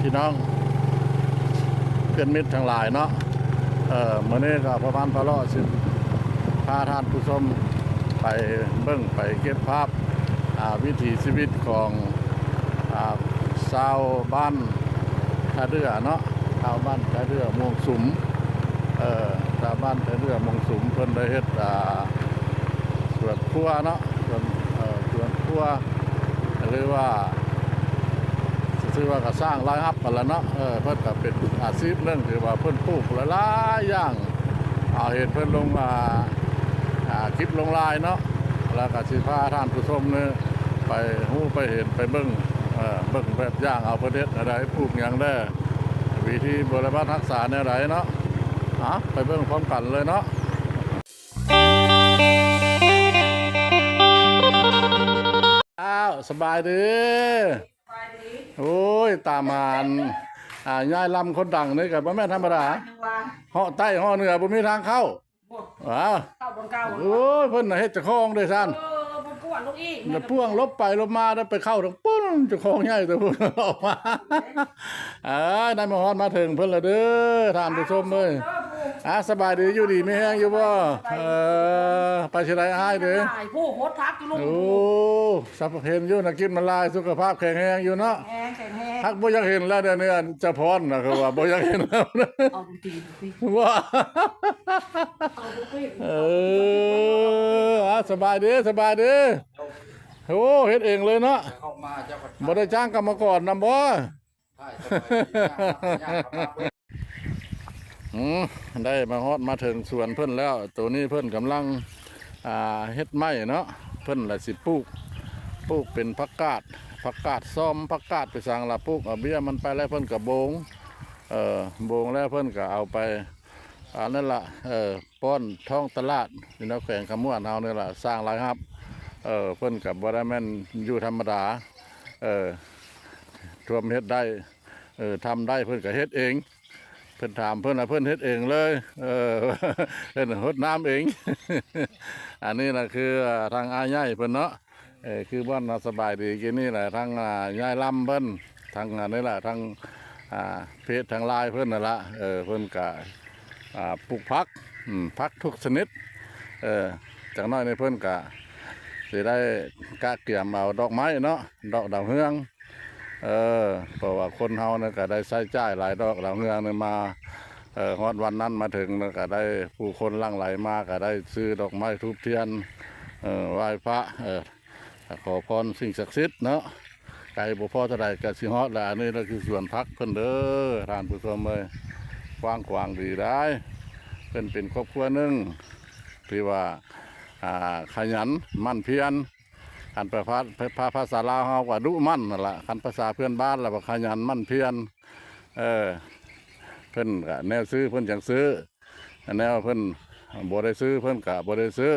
พี่น้องเพื่อนมิตรทั้งหลายเนาะมื้อนี้ก็ประมาณพะเลาะสิพาท่านผู้ชมไปเบิ่งไปเก็บภาพวิถีชีวิตของชาวบ้านท่าเรือเนาะชาวบ้านท่าเรือม่วงสุมชาวบ้านท่าเรือม่วงสุมเพิ่นได้เฮ็ดสวนครัวเนาะสวนครัวหรือว่าซื้อว่าก็สร้างรายรับกันแล้วเนาะเพิ่นก็เป็นอาชีพเรื่องที่ว่าเพิ่นปลูกหลายๆอย่างเห็นเพิ่นลงคลิปลงไลน์เนาะแล้วก็สิพาท่านผู้ชมเนี่ยไปฮู้ไปเห็นไปเบิ่งแบบอย่างเอาประเทศอะไรปลูกหยังได้วิธีบริบาลรักษาแนวใดเนาะไปเบิ่งพร้อมกันเลยเนาะสบายดีโอ้ยตามานย่ายลำคนดังนี่กับบ่แม่นธรรมดาเหาะใต้เหาะเหนือบ่มีทางเข้าเข้าบนเก่าโอ้ยเพิ่นน่ะเฮ็ดเจ้าของเด้อท่านบนกวนลูกอีกแล้วพ่วงลบไปลบมาแล้วไปเข้าตรงปุ้นเจ้าของใหญ่ตัวพุ่นออกมาได้มาฮอดมาถึงเพิ่นละเด้อท่านผู้ชมเอ้ยสบายดีอยู่ดีมีแฮงอยู่บ่ไปสิได้อ้ายเด้อผู้โคตรทักอยู่ลูกโอ้สัพเพนอยู่น่ะกินมันลายสุขภาพแข็งแรงอยู่เนาะแข็งทักบ่อยากเห็นแล้วเดี๋ยวนี้จะพรน่ะคือว่าบ่อยากเห็นแล้วนะเอาตีว่าสบายดีสบายดีโอ้เฮ็ดเองเลยเนาะบ่ได้จ้างกรรมกรนำบ่ได้มาฮอดมาถึงสวนเพิ่นแล้วตัวนี้เพิ่นกำลังเฮ็ดไม้เนาะเพิ่นละสิปลูกเป็นผักกาดซ้อมผักกาดไปสั่งละปลูกเอาเบี้ยมันไปแล้วเพิ่นก็โบงแล้วเพิ่นก็เอาไปนั่นล่ะป้อนท้องตลาดนี่เนาะแขวงขมวนเฮานี่ล่ะสร้างรายรับเพิ่นก็บ่ได้แม่นอยู่ธรรมดาท่วมเฮ็ดได้ทำได้เพิ่นก็เฮ็ดเองเพิ่นถามเพิ่นเพิ่นเฮ็ดเองเลยเพิ่นรดน้ำเองอันนี้น่ะคือทางอาใหญ่เพิ่นเนาะคือบ้านสบายดีกินนี่แหละทางยายลำเพิ่นทางนี่แหละทางเพจทางไลน์เพิ่นนั่นละเพิ่นก็ปลูกผักทุกชนิดจากน้อยในเพิ่นก็สิได้กะเกี่ยมเอาดอกไม้เนาะดอกดาวเฮืองเพราะว่าคนเฮาเนี่ยก็ได้ใช้จ่ายหลายดอกดาวเฮืองเนี่ยมาฮอดวันนั้นมาถึงก็ได้ผู้คนหลั่งไหลมาก็ได้ซื้อดอกไม้ทูบเทียนไหว้พระขอพรสิ่งศักดิ์สิทธิ์เนาะไก่บุพอเท่าใดก็สิฮอดแล้วนี่ก็คือส่วนพักเพิ่นเด้อท่านผู้ชมเลยกว้างขวางดีได้เป็นครอบครัวหนึ่งที่ว่าขยันมั่นเพียรคันภาษาลาวเฮาว่าดุมั่นนั่นล่ะคันภาษาเพื่อนบ้านแล้วว่าขยันมั่นเพียรเพิ่นก็แนวซื้อเพิ่นจังซื้อแนวเพิ่นบ่ได้ซื้อเพิ่นก็บ่ได้ซื้อ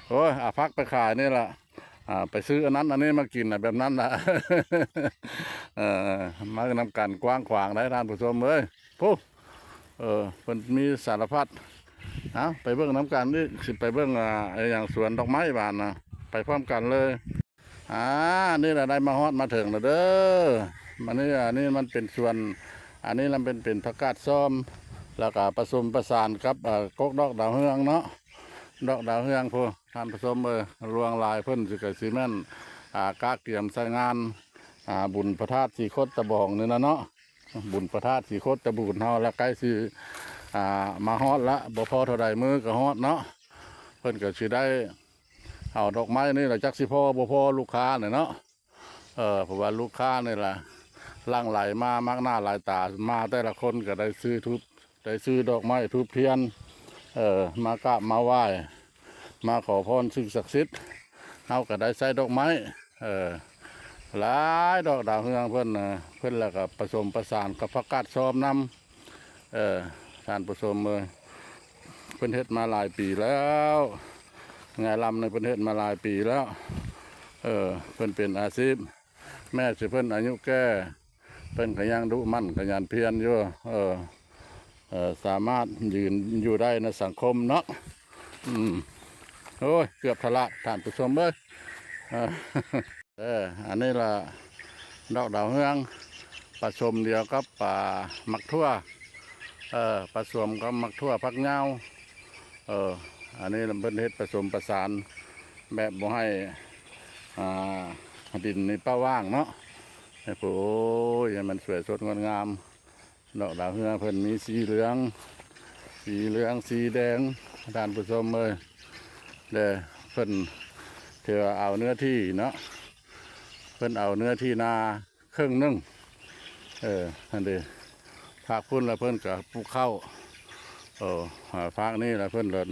โอ้ยพักไปขายนี่ล่ะไปซื้ออันนั้นอันนี้มากินแบบนั้นนะมานำกันกว้างขวางได้ท่านผู้ชมเอ้ยผู้เพิ่นมีสารพัดไปเบิ่งน้ำกันนี่สิไปเบิ่งอย่างสวนดอกไม้บานนะไปพร้อมกันเลยนี่แหละได้มาฮอดมาถึงแล้วเด้อมันนี่มันเป็นสวนอันนี้มันเป็นผักกาดซ้อมแล้วก็ผสมประสานกับกกดอกดาวเฮืองเนาะดอกดาวเฮืองพวกท่านผสมรวงลายเพิ่นสิกซีเมนต์กะเกี่ยมใส่งานบุญพระธาตุสีโคตรตะบองนี่นะเนาะบุญพระธาตุสีโคตรตะบุญเฮาแล้วใกล้สิมาฮอดละบ่พอเท่าใดมือก็ฮอดเนาะเพิ่นก็สิได้เอาดอกไม้นี่แหละจักสิพอบ่พอลูกค้าเนี่ยเนาะเพราะว่าลูกค้านี่แหละลั่งไหลมามากหน้าหลายตามาแต่ละคนก็ได้ซื้อดอกไม้ทูบเทียนมากราบมาไหว้มาขอพรสิ่งศักดิ์สิทธิ์เอาก็ได้ใส่ดอกไม้หลายดอกดาวเฮืองเพิ่นแล้วก็ผสมประสานกับผักกาดซ้อมน้ำท่านผสมเพิ่นเฮ็ดมาหลายปีแล้วไงลำในเพิ่นเฮ็ดมาหลายปีแล้วเพิ่นเป็นอาชีพแม่สิเพิ่นอายุแก่เพิ่นก็ยังดุมั่นขยันเพียรอยู่สามารถยืนอยู่ได้ในสังคมเนาะโอ้ยเกือบทะลักท่านผู้ชมเบ้ยอันนี้ล่ะดอกดาวเฮืองไป ผสมเดียวกับมักทั่วผสมกับมักทั่วพักเหงาอันนี้เราเป็นเฮ็ดผสมประสานแบบบ่ให้ดินในป้าว่างเนาะให้โอ้ยให้มันสวยสดงดงามดอกดาวเรืองเพิ่นมีสีเหลืองสีแดงด้านผู้ชมเลยเด้เพิ่นเถื่อเอาเนื้อที่เนาะเพิ่นเอาเนื้อที่นาครึ่งหนึงอันเดีภาคพุ่นแล้วเพิ่นกับปลูกข้าวภาคนี้แล้วเพิ่นเลย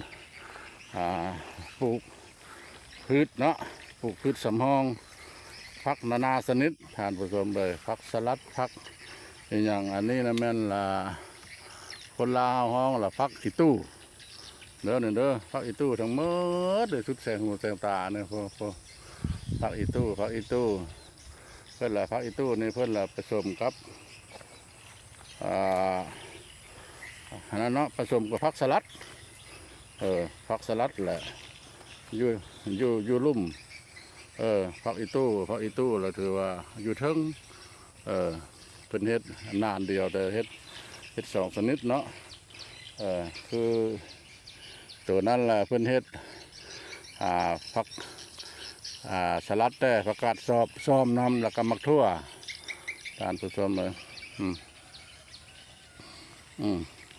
ปลูกพืชเนาะปลูกพืชสำรองพักนานาชนิดทานผสมเลยพักสลัดพักอย่างอันนี้นะแม่นละคนลาวห้องละพักอีตู้เด้อเด้อพักอีตู้ทั้งหมดเลยชุดแสงหูแสงตาเนี่ยพอพักอีตู้เพื่อนละพักอีตู้นี่เพื่อนละผสมกับอันนั้นเนาะผสมกับพักสลัดพักสลัดแหละอยู่ลุ่มพักอีตู้เราถือว่าอยู่ทึงเป็นเฮ็ดนานเดียวแต่เฮ็ดสองชนิดเนาะคือตัวนั้นแหละเพิ่นเฮ็ดพักสลัดแต่ผักกาดซ้อมน้ำแล้วก็มักทั่วทานผู้ชมเลย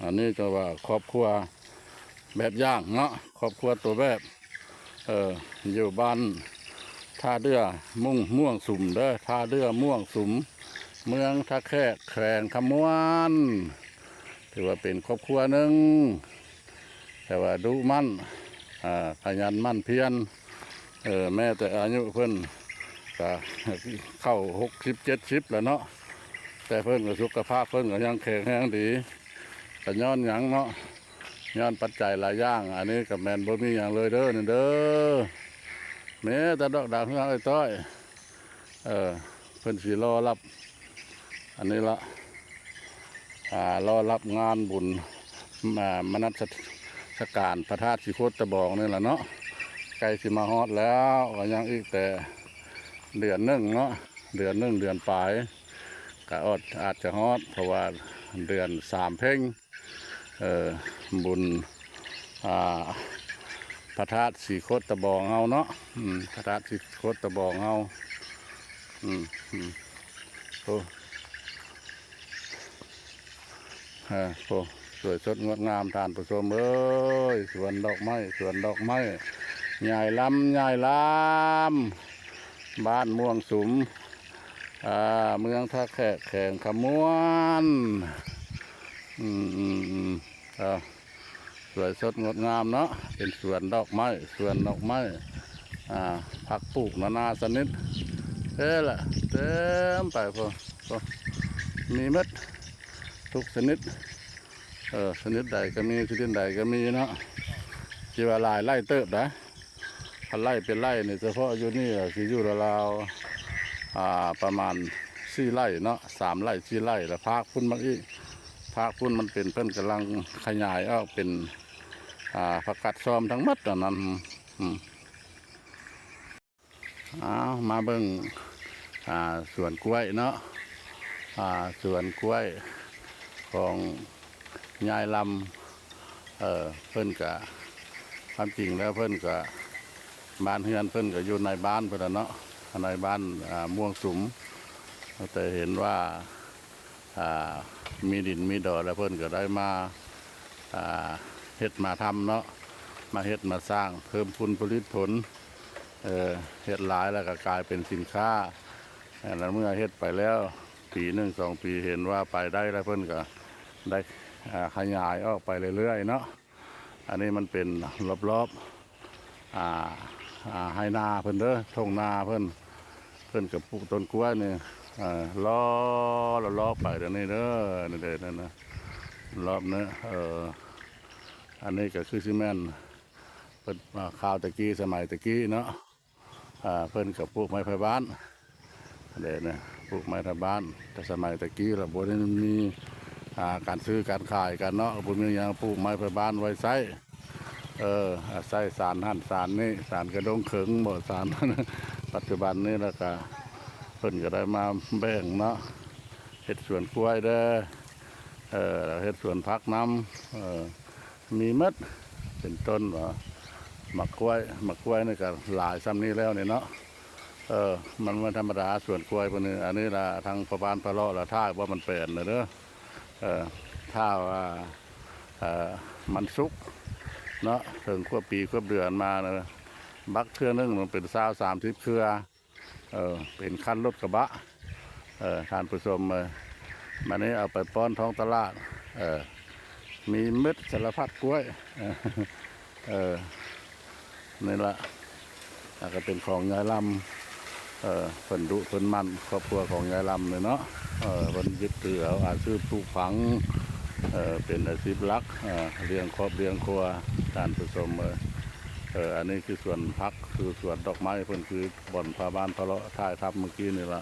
อันนี้ก็ว่าครอบครัวแบบย่างเนาะครอบครัวตัวแบบอยู่บ้านท่าเรือม่วงสุมเด้อท่าเรือม่วงสุมเมืองท่าแค่แขวงขมวนถือว่าเป็นครอบครัวหนึ่งแต่ว่าดุมั่นขยันมั่นเพียรแม่แต่อายุเพิ่นก็เข้า60-70แล้วเนาะแต่เพิ่นก็สุขภาพเพิ่นก็ยังแข็งแรงดีแต่ย้อนหยังเนาะย้อนปัจจัยหลายอย่างอันนี้กับแมนบ่มีอย่างเลยเด้อนี่เด้อแม้แต่ดอกดาวเฮืองไอ้ต้อยเพิ่นสิรอรับอันนี้ละรอรับงานบุญมนัสการพระธาตุสีโคตรบองนี่แหละเนาะใกล้สิมาฮอดแล้วก็ยังอีกแต่เดือนหนึ่งเนาะเดือนปลายก็อาจจะฮอดเพราะว่าเดือน3เพ่งบุญพระธาตุสีโคตรบองเฮาเนาะพระธาตุสีโคตรบองเฮาโอ้สวยสดงดงามทานผู้ชมเอ้ยสวนดอกไม้ใหญ่ล้ำบ้านม่วงสุมเมืองท่าแขกแข่งขมวนสวยสดงดงามเนาะเป็นสวนดอกไม้ผักปลูกนานาชนิดล่ะเต็มไปพอมีมัดทุกชนิดชนิดใดก็มีชนิดใดก็มีเนาะจีว่าลายไล่เติบนะพันไล่เป็นไล่เนี่ยเฉพาะอยู่นี่คืออยู่ราวประมาณ4 ไร่เนาะ3 ไร่ 4 ไร่แล้วภาคพุ่นบางอีกภาคพุ่นมันเป็นเพิ่นกำลังขยายเป็นผักกาดซ้อมทั้งหมดตอนนั้นมาเบิ่งสวนกล้วยเนาะสวนกล้วยของยายลำเพิ่นกะความจริงแล้วเพิ่นกะบ้านเฮือนเพิ่นกะอยู่ในบ้านเพิ่นเนาะในบ้านม่วงสุมแต่เห็นว่ามีดินมีดอกแล้วเพิ่นก็ได้มาเฮ็ดมาทำเนาะมาเฮ็ดมาสร้างเพิ่มผลิตผลเฮ็ดหลายแล้วก็กลายเป็นสินค้าแล้วเมื่อเฮ็ดไปแล้วปี1 2 ปีเห็นว่าไปได้แล้วเพิ่นก็ได้ขยายออกไปเรื่อยๆเนาะอันนี้มันเป็นรอบๆให้นาเพิ่นเด้อทงนาเพิ่นกับปลูกต้นกล้วยนี่ล้อไปเดี๋ยวนี้เด้อนี่เด้อนั่นนะรอบนี้อันนี้ก็คือซีเมนต์เพิ่นข้าวตะกี้สมัยตะกี้เนาะเพิ่นกับปลูกไม้ไผ่บ้านเด้อเนี่ยปลูกไม้ไผ่บ้านแต่สมัยตะกี้เราบ่ได้มีการซื้อการขายกันเนาะบุญมีอย่างปลูกไม้ไผ่บ้านไว้ใช้ใช้สารหั่นสารนี่สารกระดงเขิงบ่สาร ปัจจุบันนี้แล้วก็เพิ่นก็ได้มาแบ่งเนาะ เฮ็ดสวนกล้วยเด้อแล้วเฮ็ดสวนผักน้มีหมดเป็นต้นว่าหมักกล้วยนี่ก็หลายซ้ำนี้แล้วเนี่ยเนาะมันธรรมดาสวนกล้วยพวกนี้อันนี้ละทางประบานพะเลาะละท่าว่ามันแปลนเลยเด้อถ้าว่ามันสุกเนาะถึงควบปีควบเดือนมาเนอะบักเครือนึงมันเป็น30เครือเป็นคันรถกระบะทานผู้ชมมันนี้เอาไปป้อนท้องตลาดมีเม็ดสารพัดกล้วยนี่ละก็เป็นของยายลำเพิ่นดุเพิ่นมันครอบครัวของยายลำเลยเนาะเพิ่นยึดถือเอาอาชีพปลูกฝังเป็นอาชีพหลักเลี้ยงครอบเลี้ยงครัวทานผู้ชมอันนี้คือส่วนพักคือส่วนดอกไม้เพิ่นคือบ่อนพาบ้านพะเลาะท่ายทับเมื่อกี้นี่ละ